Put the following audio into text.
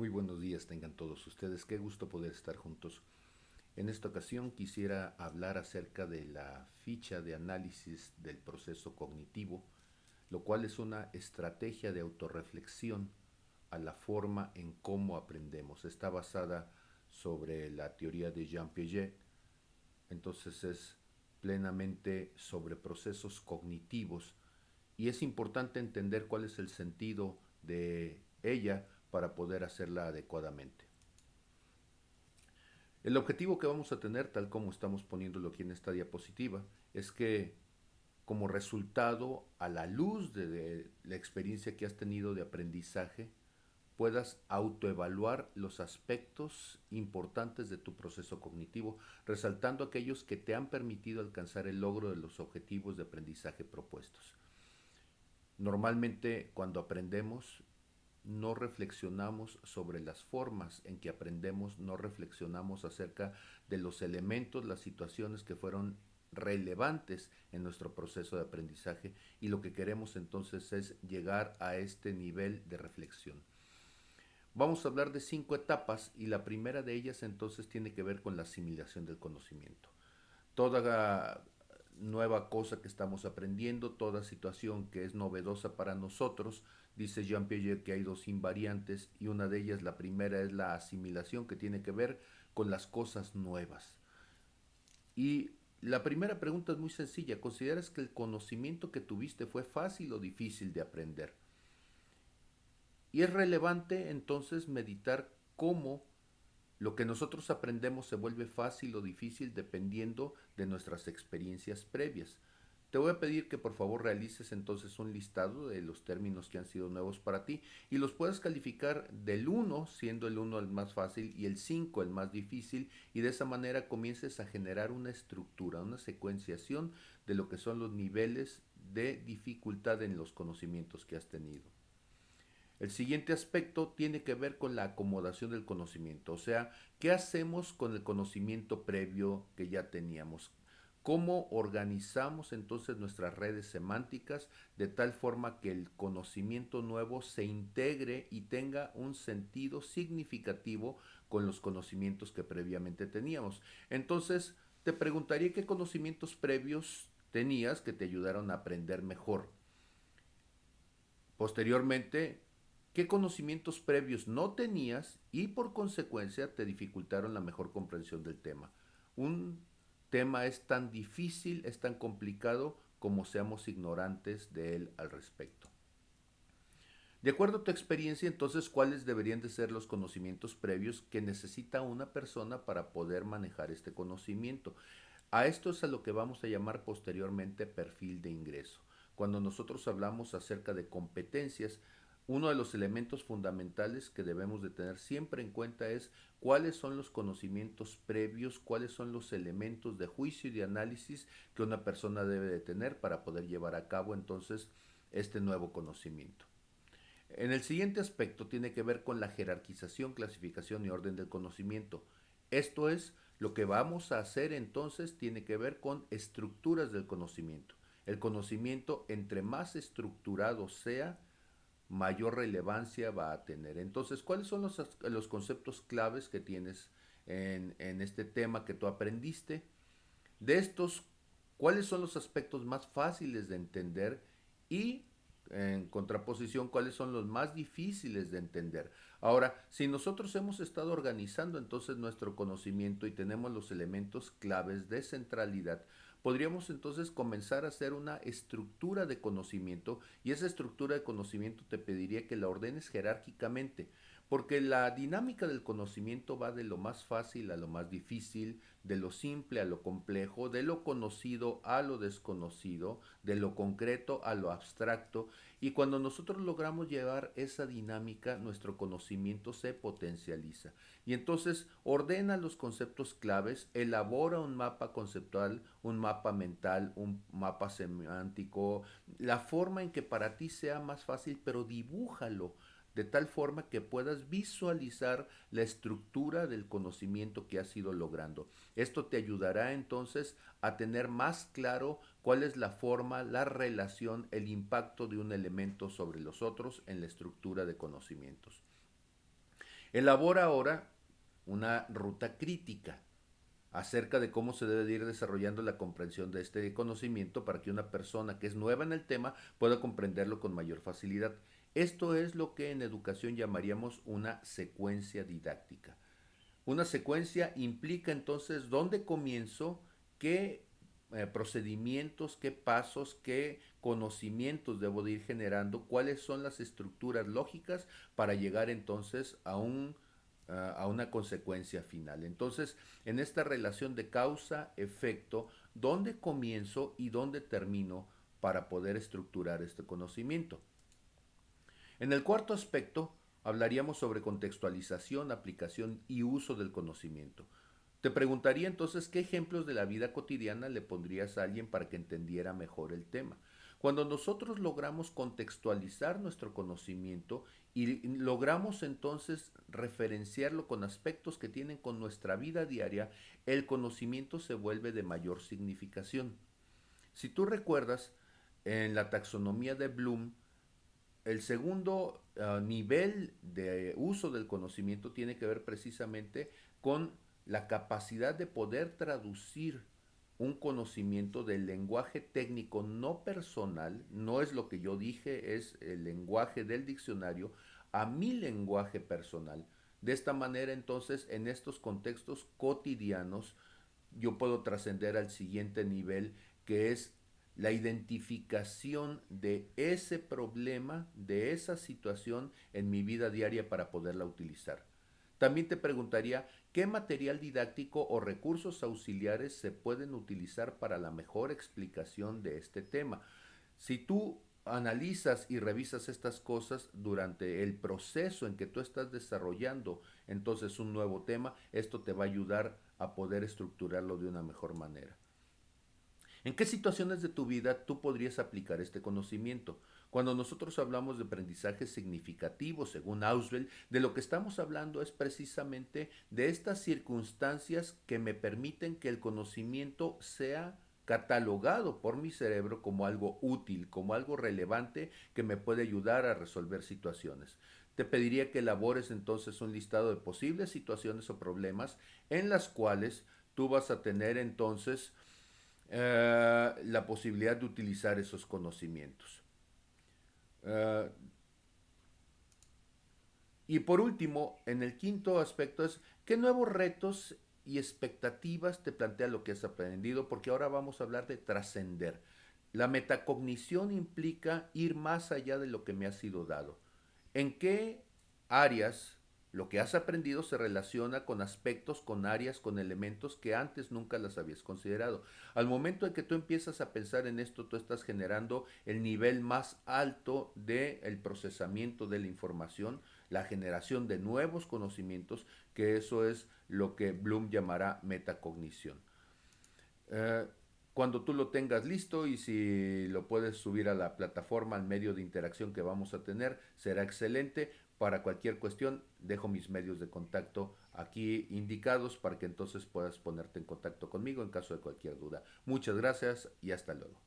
Muy buenos días tengan todos ustedes, qué gusto poder estar juntos. En esta ocasión quisiera hablar acerca de la ficha de análisis del proceso cognitivo, lo cual es una estrategia de autorreflexión a la forma en cómo aprendemos. Está basada sobre la teoría de Jean Piaget, entonces es plenamente sobre procesos cognitivos y es importante entender cuál es el sentido de ella para poder hacerla adecuadamente. El objetivo que vamos a tener, tal como estamos poniéndolo aquí en esta diapositiva, es que como resultado, a la luz de la experiencia que has tenido de aprendizaje, puedas autoevaluar los aspectos importantes de tu proceso cognitivo, resaltando aquellos que te han permitido alcanzar el logro de los objetivos de aprendizaje propuestos. Normalmente cuando aprendemos no reflexionamos sobre las formas en que aprendemos, no reflexionamos acerca de los elementos, las situaciones que fueron relevantes en nuestro proceso de aprendizaje y lo que queremos entonces es llegar a este nivel de reflexión. Vamos a hablar de 5 etapas y la primera de ellas entonces tiene que ver con la asimilación del conocimiento. Toda nueva cosa que estamos aprendiendo, toda situación que es novedosa para nosotros, dice Jean Piaget que hay dos invariantes y una de ellas, la primera, es la asimilación que tiene que ver con las cosas nuevas. Y la primera pregunta es muy sencilla, ¿consideras que el conocimiento que tuviste fue fácil o difícil de aprender? Y es relevante entonces meditar cómo lo que nosotros aprendemos se vuelve fácil o difícil dependiendo de nuestras experiencias previas. Te voy a pedir que por favor realices entonces un listado de los términos que han sido nuevos para ti y los puedas calificar del 1, siendo el 1 el más fácil y el 5 el más difícil, y de esa manera comiences a generar una estructura, una secuenciación de lo que son los niveles de dificultad en los conocimientos que has tenido. El siguiente aspecto tiene que ver con la acomodación del conocimiento, o sea, ¿qué hacemos con el conocimiento previo que ya teníamos? ¿Cómo organizamos entonces nuestras redes semánticas de tal forma que el conocimiento nuevo se integre y tenga un sentido significativo con los conocimientos que previamente teníamos? Entonces, te preguntaría qué conocimientos previos tenías que te ayudaron a aprender mejor. Posteriormente, ¿qué conocimientos previos no tenías y por consecuencia te dificultaron la mejor comprensión del tema? Un tema es tan difícil, es tan complicado como seamos ignorantes de él al respecto. De acuerdo a tu experiencia, entonces, ¿cuáles deberían de ser los conocimientos previos que necesita una persona para poder manejar este conocimiento? A esto es a lo que vamos a llamar posteriormente perfil de ingreso. Cuando nosotros hablamos acerca de competencias, uno de los elementos fundamentales que debemos de tener siempre en cuenta es cuáles son los conocimientos previos, cuáles son los elementos de juicio y de análisis que una persona debe de tener para poder llevar a cabo entonces este nuevo conocimiento. En el siguiente aspecto tiene que ver con la jerarquización, clasificación y orden del conocimiento. Esto es lo que vamos a hacer entonces tiene que ver con estructuras del conocimiento. El conocimiento entre más estructurado sea, mayor relevancia va a tener. Entonces, ¿cuáles son los conceptos claves que tienes en este tema que tú aprendiste? De estos, ¿cuáles son los aspectos más fáciles de entender y en contraposición, cuáles son los más difíciles de entender? Ahora, si nosotros hemos estado organizando entonces nuestro conocimiento y tenemos los elementos claves de centralidad, podríamos entonces comenzar a hacer una estructura de conocimiento y esa estructura de conocimiento te pediría que la ordenes jerárquicamente, porque la dinámica del conocimiento va de lo más fácil a lo más difícil, de lo simple a lo complejo, de lo conocido a lo desconocido, de lo concreto a lo abstracto, y cuando nosotros logramos llevar esa dinámica, nuestro conocimiento se potencializa. Y entonces ordena los conceptos claves, elabora un mapa conceptual, un mapa mental, un mapa semántico, la forma en que para ti sea más fácil, pero dibújalo de tal forma que puedas visualizar la estructura del conocimiento que has ido logrando. Esto te ayudará entonces a tener más claro cuál es la forma, la relación, el impacto de un elemento sobre los otros en la estructura de conocimientos. Elabora ahora una ruta crítica acerca de cómo se debe de ir desarrollando la comprensión de este conocimiento para que una persona que es nueva en el tema pueda comprenderlo con mayor facilidad. Esto es lo que en educación llamaríamos una secuencia didáctica. Una secuencia implica entonces dónde comienzo, qué procedimientos, qué pasos, qué conocimientos debo de ir generando, cuáles son las estructuras lógicas para llegar entonces a una consecuencia final. Entonces, en esta relación de causa-efecto, ¿dónde comienzo y dónde termino para poder estructurar este conocimiento? En el cuarto aspecto, hablaríamos sobre contextualización, aplicación y uso del conocimiento. Te preguntaría entonces qué ejemplos de la vida cotidiana le pondrías a alguien para que entendiera mejor el tema. Cuando nosotros logramos contextualizar nuestro conocimiento y logramos entonces referenciarlo con aspectos que tienen con nuestra vida diaria, el conocimiento se vuelve de mayor significación. Si tú recuerdas, en la taxonomía de Bloom, el segundo nivel de uso del conocimiento tiene que ver precisamente con la capacidad de poder traducir un conocimiento del lenguaje técnico no personal, no es lo que yo dije, es el lenguaje del diccionario, a mi lenguaje personal. De esta manera, entonces, en estos contextos cotidianos, yo puedo trascender al siguiente nivel, que es la identificación de ese problema, de esa situación en mi vida diaria para poderla utilizar. También te preguntaría qué material didáctico o recursos auxiliares se pueden utilizar para la mejor explicación de este tema. Si tú analizas y revisas estas cosas durante el proceso en que tú estás desarrollando entonces un nuevo tema, esto te va a ayudar a poder estructurarlo de una mejor manera. ¿En qué situaciones de tu vida tú podrías aplicar este conocimiento? Cuando nosotros hablamos de aprendizaje significativo, según Auswell, de lo que estamos hablando es precisamente de estas circunstancias que me permiten que el conocimiento sea catalogado por mi cerebro como algo útil, como algo relevante que me puede ayudar a resolver situaciones. Te pediría que elabores entonces un listado de posibles situaciones o problemas en las cuales tú vas a tener entonces la posibilidad de utilizar esos conocimientos. Uh, y por último, en el quinto aspecto es qué nuevos retos y expectativas te plantea lo que has aprendido, porque ahora vamos a hablar de trascender. La metacognición implica ir más allá de lo que me ha sido dado. ¿En qué áreas lo que has aprendido se relaciona con aspectos, con áreas, con elementos que antes nunca las habías considerado? Al momento en que tú empiezas a pensar en esto, tú estás generando el nivel más alto del procesamiento de la información, la generación de nuevos conocimientos, que eso es lo que Bloom llamará metacognición. Eh, cuando tú lo tengas listo y si lo puedes subir a la plataforma, al medio de interacción que vamos a tener, será excelente. Para cualquier cuestión, dejo mis medios de contacto aquí indicados para que entonces puedas ponerte en contacto conmigo en caso de cualquier duda. Muchas gracias y hasta luego.